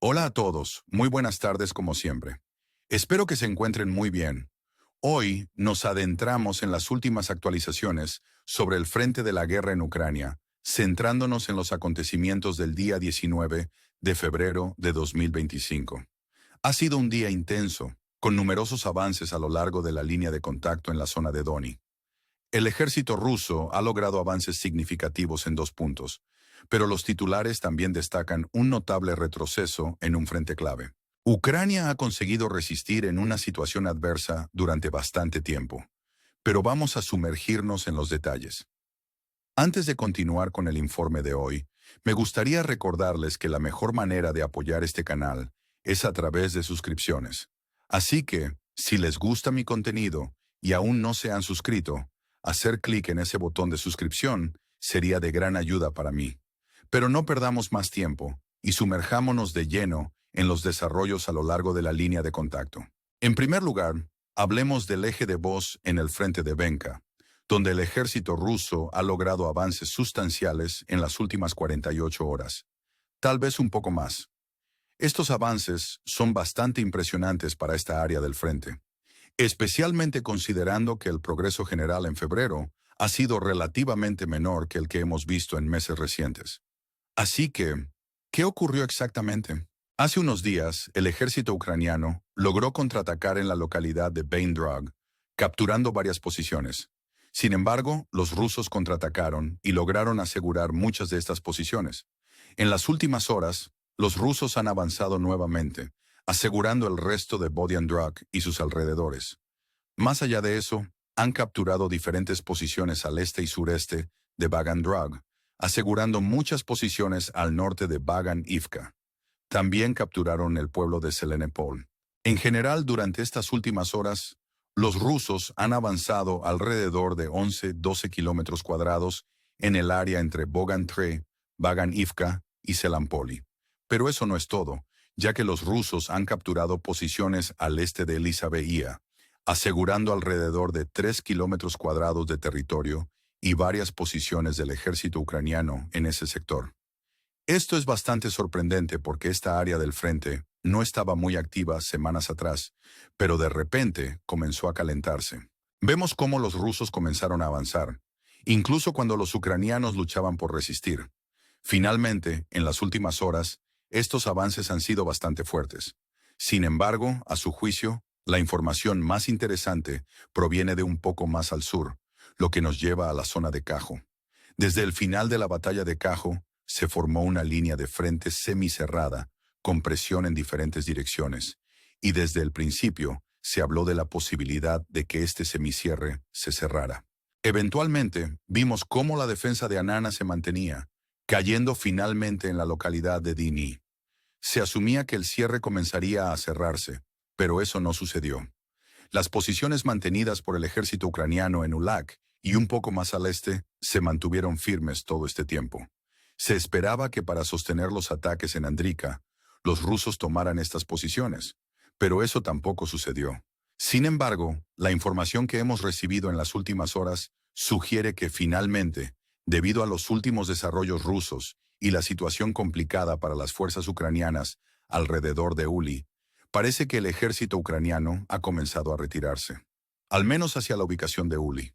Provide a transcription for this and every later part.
Hola a todos, muy buenas tardes como siempre. Espero que se encuentren muy bien. Hoy nos adentramos en las últimas actualizaciones sobre el frente de la guerra en Ucrania, centrándonos en los acontecimientos del día 19 de febrero de 2025. Ha sido un día intenso, con numerosos avances a lo largo de la línea de contacto en la zona de Doni. El ejército ruso ha logrado avances significativos en dos puntos, pero los titulares también destacan un notable retroceso en un frente clave. Ucrania ha conseguido resistir en una situación adversa durante bastante tiempo, pero vamos a sumergirnos en los detalles. Antes de continuar con el informe de hoy, me gustaría recordarles que la mejor manera de apoyar este canal es a través de suscripciones. Así que, si les gusta mi contenido y aún no se han suscrito, hacer clic en ese botón de suscripción sería de gran ayuda para mí. Pero no perdamos más tiempo y sumerjámonos de lleno en los desarrollos a lo largo de la línea de contacto. En primer lugar, hablemos del eje de voz en el frente de Venka, donde el ejército ruso ha logrado avances sustanciales en las últimas 48 horas, tal vez un poco más. Estos avances son bastante impresionantes para esta área del frente, especialmente considerando que el progreso general en febrero ha sido relativamente menor que el que hemos visto en meses recientes. Así que, ¿qué ocurrió exactamente? Hace unos días, el ejército ucraniano logró contraatacar en la localidad de Baindrag, capturando varias posiciones. Sin embargo, los rusos contraatacaron y lograron asegurar muchas de estas posiciones. En las últimas horas, los rusos han avanzado nuevamente, asegurando el resto de Bodiandrag y sus alrededores. Más allá de eso, han capturado diferentes posiciones al este y sureste de Bagandrag, asegurando muchas posiciones al norte de Bagan-Ivka. También capturaron el pueblo de Selenopol. En general, durante estas últimas horas, los rusos han avanzado alrededor de 11-12 kilómetros cuadrados en el área entre Bogan-Tre, Bagan-Ivka y Selampoli. Pero eso no es todo, ya que los rusos han capturado posiciones al este de Elisabeia, asegurando alrededor de 3 kilómetros cuadrados de territorio y varias posiciones del ejército ucraniano en ese sector. Esto es bastante sorprendente porque esta área del frente no estaba muy activa semanas atrás, pero de repente comenzó a calentarse. Vemos cómo los rusos comenzaron a avanzar, incluso cuando los ucranianos luchaban por resistir. Finalmente, en las últimas horas, estos avances han sido bastante fuertes. Sin embargo, a su juicio, la información más interesante proviene de un poco más al sur, lo que nos lleva a la zona de Cajo. Desde el final de la batalla de Cajo, se formó una línea de frente semicerrada, con presión en diferentes direcciones, y desde el principio se habló de la posibilidad de que este semicierre se cerrara. Eventualmente, vimos cómo la defensa de Anana se mantenía, cayendo finalmente en la localidad de Dini. Se asumía que el cierre comenzaría a cerrarse, pero eso no sucedió. Las posiciones mantenidas por el ejército ucraniano en Ulak y un poco más al este se mantuvieron firmes todo este tiempo. Se esperaba que para sostener los ataques en Andrika, los rusos tomaran estas posiciones, pero eso tampoco sucedió. Sin embargo, la información que hemos recibido en las últimas horas sugiere que finalmente, debido a los últimos desarrollos rusos y la situación complicada para las fuerzas ucranianas alrededor de Uli, parece que el ejército ucraniano ha comenzado a retirarse, al menos hacia la ubicación de Uli.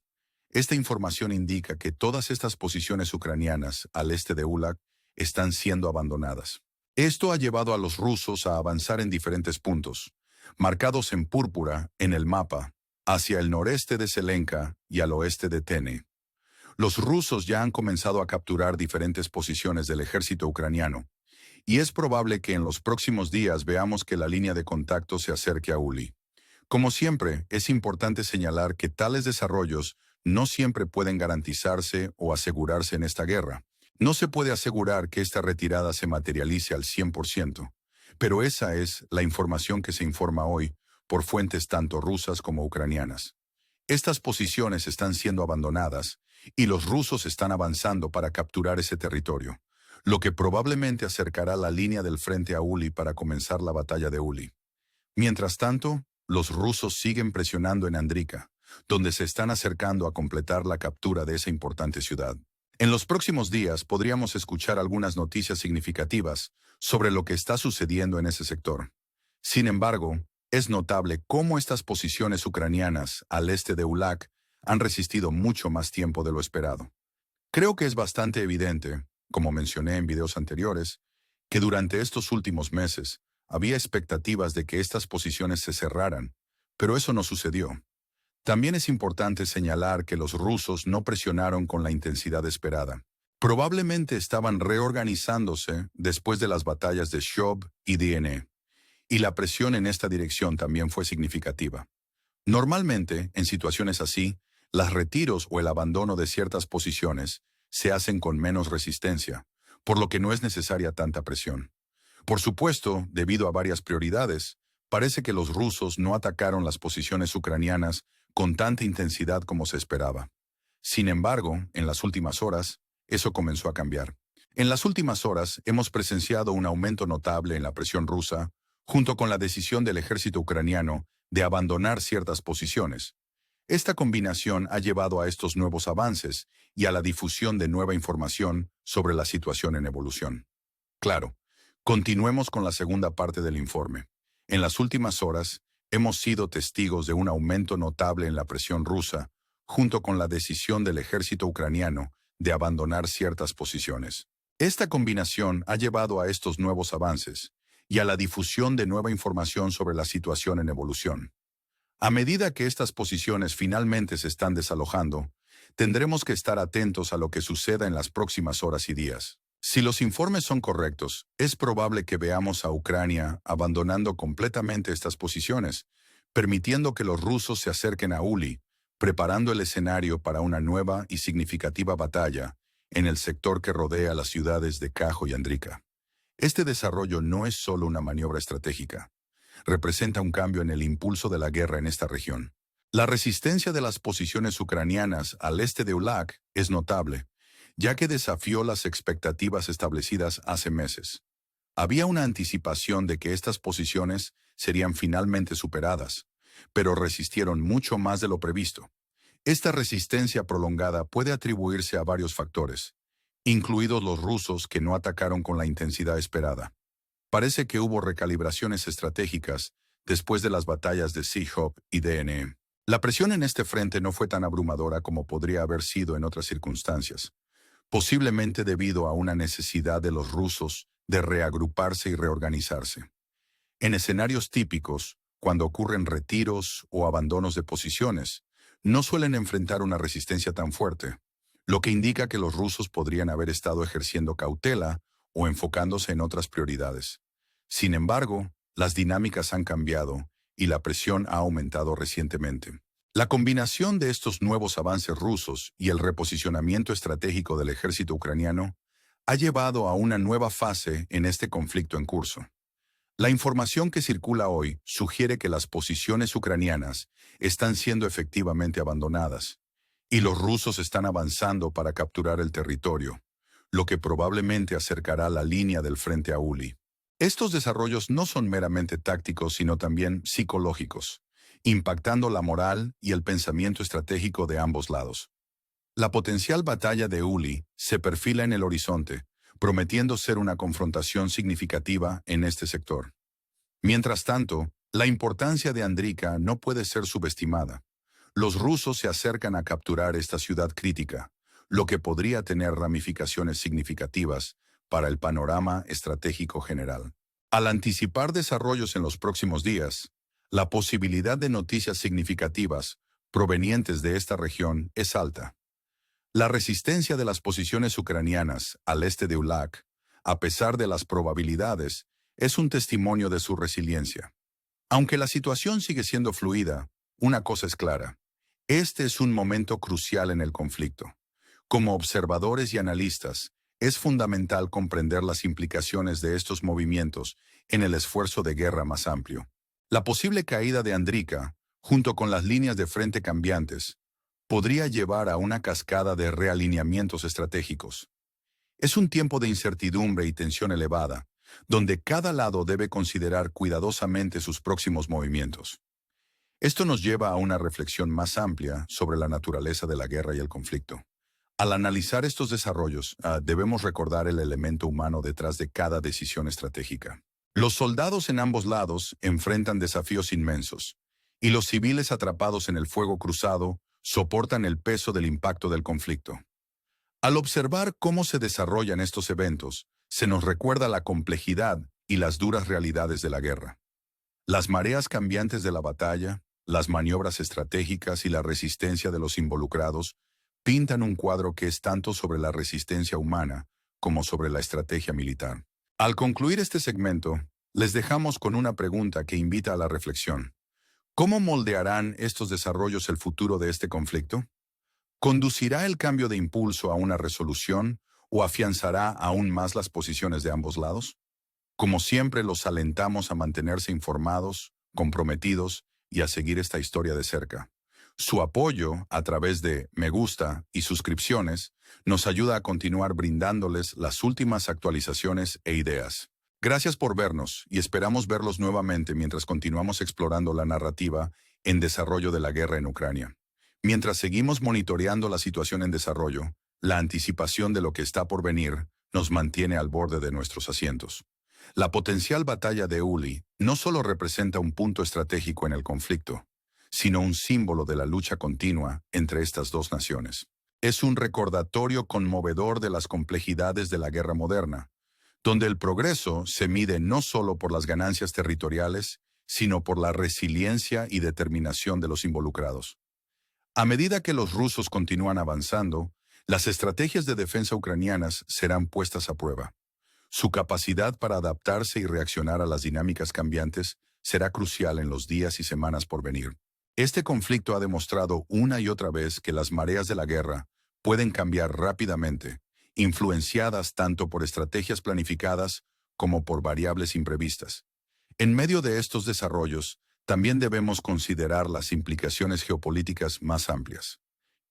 Esta información indica que todas estas posiciones ucranianas al este de Ulak están siendo abandonadas. Esto ha llevado a los rusos a avanzar en diferentes puntos, marcados en púrpura en el mapa, hacia el noreste de Selenka y al oeste de Tene. Los rusos ya han comenzado a capturar diferentes posiciones del ejército ucraniano, y es probable que en los próximos días veamos que la línea de contacto se acerque a Uli. Como siempre, es importante señalar que tales desarrollos no siempre pueden garantizarse o asegurarse en esta guerra. No se puede asegurar que esta retirada se materialice al 100%, pero esa es la información que se informa hoy por fuentes tanto rusas como ucranianas. Estas posiciones están siendo abandonadas y los rusos están avanzando para capturar ese territorio, lo que probablemente acercará la línea del frente a Uli para comenzar la batalla de Uli. Mientras tanto, los rusos siguen presionando en Andrika, donde se están acercando a completar la captura de esa importante ciudad. En los próximos días podríamos escuchar algunas noticias significativas sobre lo que está sucediendo en ese sector. Sin embargo, es notable cómo estas posiciones ucranianas al este de Ulak han resistido mucho más tiempo de lo esperado. Creo que es bastante evidente, como mencioné en videos anteriores, que durante estos últimos meses había expectativas de que estas posiciones se cerraran, pero eso no sucedió. También es importante señalar que los rusos no presionaron con la intensidad esperada. Probablemente estaban reorganizándose después de las batallas de Shov y Dne, y la presión en esta dirección también fue significativa. Normalmente, en situaciones así, los retiros o el abandono de ciertas posiciones se hacen con menos resistencia, por lo que no es necesaria tanta presión. Por supuesto, debido a varias prioridades, parece que los rusos no atacaron las posiciones ucranianas con tanta intensidad como se esperaba. Sin embargo, en las últimas horas, eso comenzó a cambiar. En las últimas horas hemos presenciado un aumento notable en la presión rusa, junto con la decisión del ejército ucraniano de abandonar ciertas posiciones. Esta combinación ha llevado a estos nuevos avances y a la difusión de nueva información sobre la situación en evolución. Claro, continuemos con la segunda parte del informe. En las últimas horas, hemos sido testigos de un aumento notable en la presión rusa, junto con la decisión del ejército ucraniano de abandonar ciertas posiciones. Esta combinación ha llevado a estos nuevos avances y a la difusión de nueva información sobre la situación en evolución. A medida que estas posiciones finalmente se están desalojando, tendremos que estar atentos a lo que suceda en las próximas horas y días. Si los informes son correctos, es probable que veamos a Ucrania abandonando completamente estas posiciones, permitiendo que los rusos se acerquen a Uli, preparando el escenario para una nueva y significativa batalla en el sector que rodea las ciudades de Kajo y Andrika. Este desarrollo no es solo una maniobra estratégica. Representa un cambio en el impulso de la guerra en esta región. La resistencia de las posiciones ucranianas al este de Ulak es notable, ya que desafió las expectativas establecidas hace meses. Había una anticipación de que estas posiciones serían finalmente superadas, pero resistieron mucho más de lo previsto. Esta resistencia prolongada puede atribuirse a varios factores, incluidos los rusos que no atacaron con la intensidad esperada. Parece que hubo recalibraciones estratégicas después de las batallas de Sihop y Dne. La presión en este frente no fue tan abrumadora como podría haber sido en otras circunstancias, posiblemente debido a una necesidad de los rusos de reagruparse y reorganizarse. En escenarios típicos, cuando ocurren retiros o abandonos de posiciones, no suelen enfrentar una resistencia tan fuerte, lo que indica que los rusos podrían haber estado ejerciendo cautela o enfocándose en otras prioridades. Sin embargo, las dinámicas han cambiado y la presión ha aumentado recientemente. La combinación de estos nuevos avances rusos y el reposicionamiento estratégico del ejército ucraniano ha llevado a una nueva fase en este conflicto en curso. La información que circula hoy sugiere que las posiciones ucranianas están siendo efectivamente abandonadas y los rusos están avanzando para capturar el territorio, lo que probablemente acercará la línea del frente a Uli. Estos desarrollos no son meramente tácticos, sino también psicológicos, impactando la moral y el pensamiento estratégico de ambos lados. La potencial batalla de Uli se perfila en el horizonte, prometiendo ser una confrontación significativa en este sector. Mientras tanto, la importancia de Andrika no puede ser subestimada. Los rusos se acercan a capturar esta ciudad crítica, lo que podría tener ramificaciones significativas para el panorama estratégico general. Al anticipar desarrollos en los próximos días, la posibilidad de noticias significativas provenientes de esta región es alta. La resistencia de las posiciones ucranianas al este de Ulak, a pesar de las probabilidades, es un testimonio de su resiliencia. Aunque la situación sigue siendo fluida, una cosa es clara: este es un momento crucial en el conflicto. Como observadores y analistas, es fundamental comprender las implicaciones de estos movimientos en el esfuerzo de guerra más amplio. La posible caída de Andrika, junto con las líneas de frente cambiantes, podría llevar a una cascada de realineamientos estratégicos. Es un tiempo de incertidumbre y tensión elevada, donde cada lado debe considerar cuidadosamente sus próximos movimientos. Esto nos lleva a una reflexión más amplia sobre la naturaleza de la guerra y el conflicto. Al analizar estos desarrollos, debemos recordar el elemento humano detrás de cada decisión estratégica. Los soldados en ambos lados enfrentan desafíos inmensos, y los civiles atrapados en el fuego cruzado soportan el peso del impacto del conflicto. Al observar cómo se desarrollan estos eventos, se nos recuerda la complejidad y las duras realidades de la guerra. Las mareas cambiantes de la batalla, las maniobras estratégicas y la resistencia de los involucrados pintan un cuadro que es tanto sobre la resistencia humana como sobre la estrategia militar. Al concluir este segmento, les dejamos con una pregunta que invita a la reflexión. ¿Cómo moldearán estos desarrollos el futuro de este conflicto? ¿Conducirá el cambio de impulso a una resolución o afianzará aún más las posiciones de ambos lados? Como siempre, los alentamos a mantenerse informados, comprometidos y a seguir esta historia de cerca. Su apoyo, a través de me gusta y suscripciones, nos ayuda a continuar brindándoles las últimas actualizaciones e ideas. Gracias por vernos y esperamos verlos nuevamente mientras continuamos explorando la narrativa en desarrollo de la guerra en Ucrania. Mientras seguimos monitoreando la situación en desarrollo, la anticipación de lo que está por venir nos mantiene al borde de nuestros asientos. La potencial batalla de Uli no solo representa un punto estratégico en el conflicto, sino un símbolo de la lucha continua entre estas dos naciones. Es un recordatorio conmovedor de las complejidades de la guerra moderna, donde el progreso se mide no solo por las ganancias territoriales, sino por la resiliencia y determinación de los involucrados. A medida que los rusos continúan avanzando, las estrategias de defensa ucranianas serán puestas a prueba. Su capacidad para adaptarse y reaccionar a las dinámicas cambiantes será crucial en los días y semanas por venir. Este conflicto ha demostrado una y otra vez que las mareas de la guerra pueden cambiar rápidamente, influenciadas tanto por estrategias planificadas como por variables imprevistas. En medio de estos desarrollos, también debemos considerar las implicaciones geopolíticas más amplias.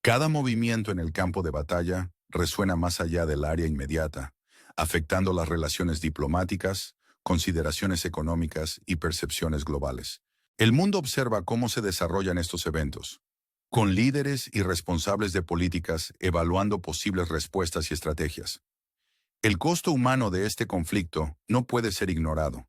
Cada movimiento en el campo de batalla resuena más allá del área inmediata, afectando las relaciones diplomáticas, consideraciones económicas y percepciones globales. El mundo observa cómo se desarrollan estos eventos, con líderes y responsables de políticas evaluando posibles respuestas y estrategias. El costo humano de este conflicto no puede ser ignorado.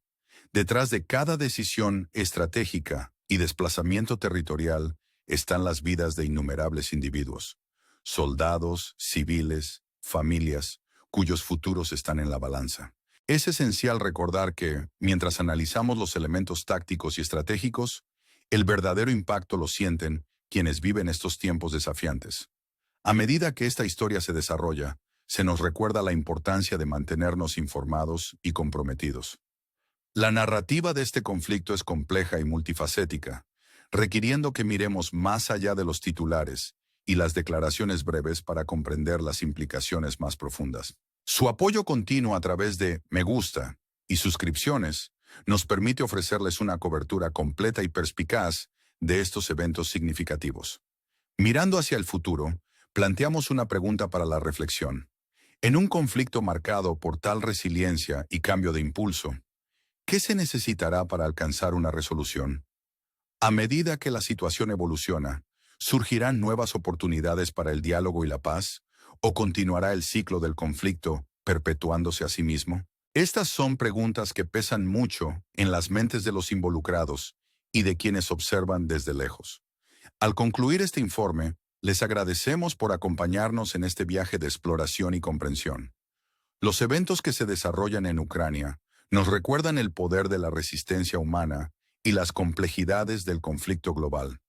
Detrás de cada decisión estratégica y desplazamiento territorial están las vidas de innumerables individuos, soldados, civiles, familias, cuyos futuros están en la balanza. Es esencial recordar que, mientras analizamos los elementos tácticos y estratégicos, el verdadero impacto lo sienten quienes viven estos tiempos desafiantes. A medida que esta historia se desarrolla, se nos recuerda la importancia de mantenernos informados y comprometidos. La narrativa de este conflicto es compleja y multifacética, requiriendo que miremos más allá de los titulares y las declaraciones breves para comprender las implicaciones más profundas. Su apoyo continuo a través de me gusta y suscripciones nos permite ofrecerles una cobertura completa y perspicaz de estos eventos significativos. Mirando hacia el futuro, planteamos una pregunta para la reflexión. En un conflicto marcado por tal resiliencia y cambio de impulso, ¿qué se necesitará para alcanzar una resolución? A medida que la situación evoluciona, ¿surgirán nuevas oportunidades para el diálogo y la paz? ¿O continuará el ciclo del conflicto perpetuándose a sí mismo? Estas son preguntas que pesan mucho en las mentes de los involucrados y de quienes observan desde lejos. Al concluir este informe, les agradecemos por acompañarnos en este viaje de exploración y comprensión. Los eventos que se desarrollan en Ucrania nos recuerdan el poder de la resistencia humana y las complejidades del conflicto global.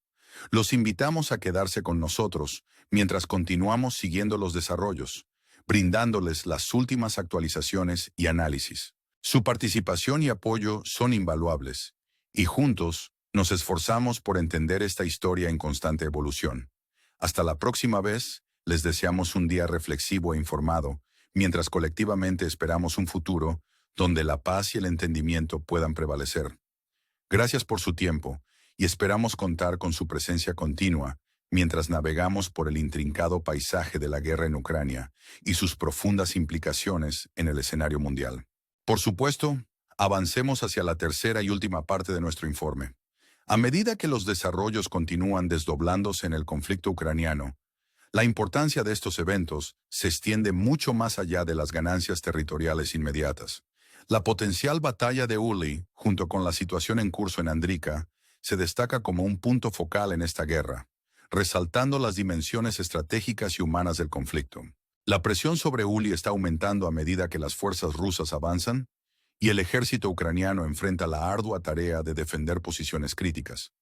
Los invitamos a quedarse con nosotros mientras continuamos siguiendo los desarrollos, brindándoles las últimas actualizaciones y análisis. Su participación y apoyo son invaluables, y juntos nos esforzamos por entender esta historia en constante evolución. Hasta la próxima vez, les deseamos un día reflexivo e informado, mientras colectivamente esperamos un futuro donde la paz y el entendimiento puedan prevalecer. Gracias por su tiempo, y esperamos contar con su presencia continua mientras navegamos por el intrincado paisaje de la guerra en Ucrania y sus profundas implicaciones en el escenario mundial. Por supuesto, avancemos hacia la tercera y última parte de nuestro informe. A medida que los desarrollos continúan desdoblándose en el conflicto ucraniano, La importancia de estos eventos se extiende mucho más allá de las ganancias territoriales inmediatas. La potencial batalla de Uli, junto con la situación en curso en Andrica, se destaca como un punto focal en esta guerra, resaltando las dimensiones estratégicas y humanas del conflicto. La presión sobre Uli está aumentando a medida que las fuerzas rusas avanzan y el ejército ucraniano enfrenta la ardua tarea de defender posiciones críticas.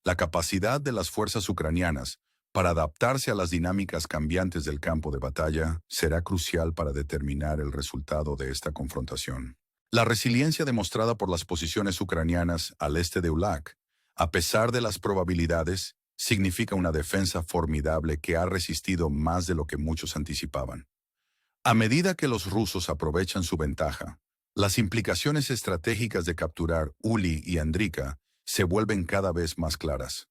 La capacidad de las fuerzas ucranianas para adaptarse a las dinámicas cambiantes del campo de batalla será crucial para determinar el resultado de esta confrontación. La resiliencia demostrada por las posiciones ucranianas al este de Ulak, a pesar de las probabilidades, significa una defensa formidable que ha resistido más de lo que muchos anticipaban. A medida que los rusos aprovechan su ventaja, las implicaciones estratégicas de capturar Uli y Andrica se vuelven cada vez más claras.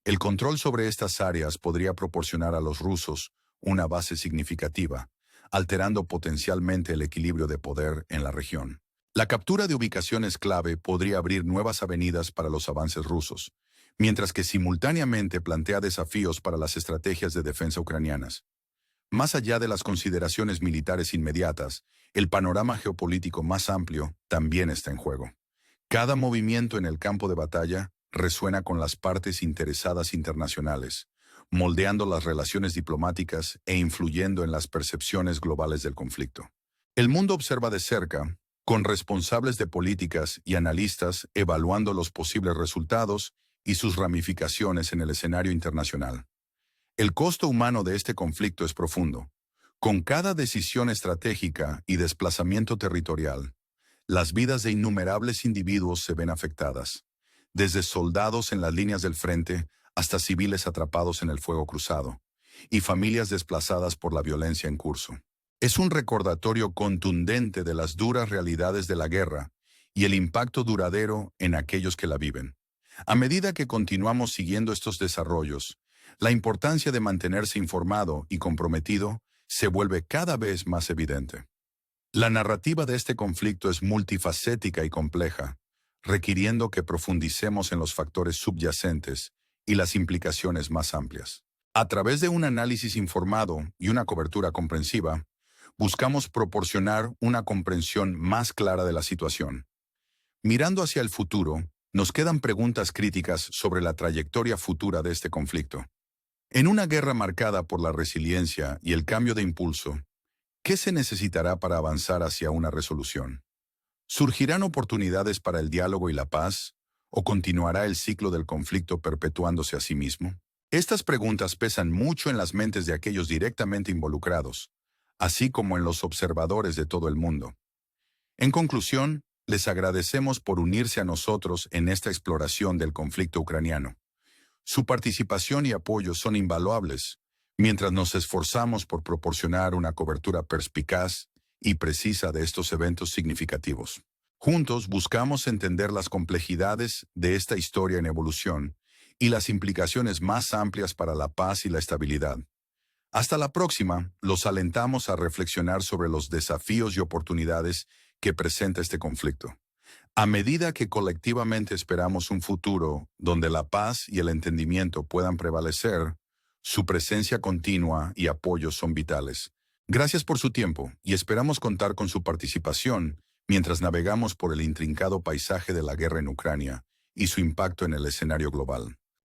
El control sobre estas áreas podría proporcionar a los rusos una base significativa, alterando potencialmente el equilibrio de poder en la región. La captura de ubicaciones clave podría abrir nuevas avenidas para los avances rusos, mientras que simultáneamente plantea desafíos para las estrategias de defensa ucranianas. Más allá de las consideraciones militares inmediatas, el panorama geopolítico más amplio también está en juego. Cada movimiento en el campo de batalla resuena con las partes interesadas internacionales, moldeando las relaciones diplomáticas e influyendo en las percepciones globales del conflicto. El mundo observa de cerca, con responsables de políticas y analistas evaluando los posibles resultados y sus ramificaciones en el escenario internacional. El costo humano de este conflicto es profundo. Con cada decisión estratégica y desplazamiento territorial, las vidas de innumerables individuos se ven afectadas, desde soldados en las líneas del frente hasta civiles atrapados en el fuego cruzado, y familias desplazadas por la violencia en curso. Es un recordatorio contundente de las duras realidades de la guerra y el impacto duradero en aquellos que la viven. A medida que continuamos siguiendo estos desarrollos, la importancia de mantenerse informado y comprometido se vuelve cada vez más evidente. La narrativa de este conflicto es multifacética y compleja, requiriendo que profundicemos en los factores subyacentes y las implicaciones más amplias. A través de un análisis informado y una cobertura comprensiva, buscamos proporcionar una comprensión más clara de la situación. Mirando hacia el futuro, nos quedan preguntas críticas sobre la trayectoria futura de este conflicto. En una guerra marcada por la resiliencia y el cambio de impulso, ¿qué se necesitará para avanzar hacia una resolución? ¿Surgirán oportunidades para el diálogo y la paz? ¿O continuará el ciclo del conflicto perpetuándose a sí mismo? Estas preguntas pesan mucho en las mentes de aquellos directamente involucrados, así como en los observadores de todo el mundo. En conclusión, les agradecemos por unirse a nosotros en esta exploración del conflicto ucraniano. Su participación y apoyo son invaluables, mientras nos esforzamos por proporcionar una cobertura perspicaz y precisa de estos eventos significativos. Juntos buscamos entender las complejidades de esta historia en evolución y las implicaciones más amplias para la paz y la estabilidad. Hasta la próxima, los alentamos a reflexionar sobre los desafíos y oportunidades que presenta este conflicto. A medida que colectivamente esperamos un futuro donde la paz y el entendimiento puedan prevalecer, su presencia continua y apoyo son vitales. Gracias por su tiempo y esperamos contar con su participación mientras navegamos por el intrincado paisaje de la guerra en Ucrania y su impacto en el escenario global.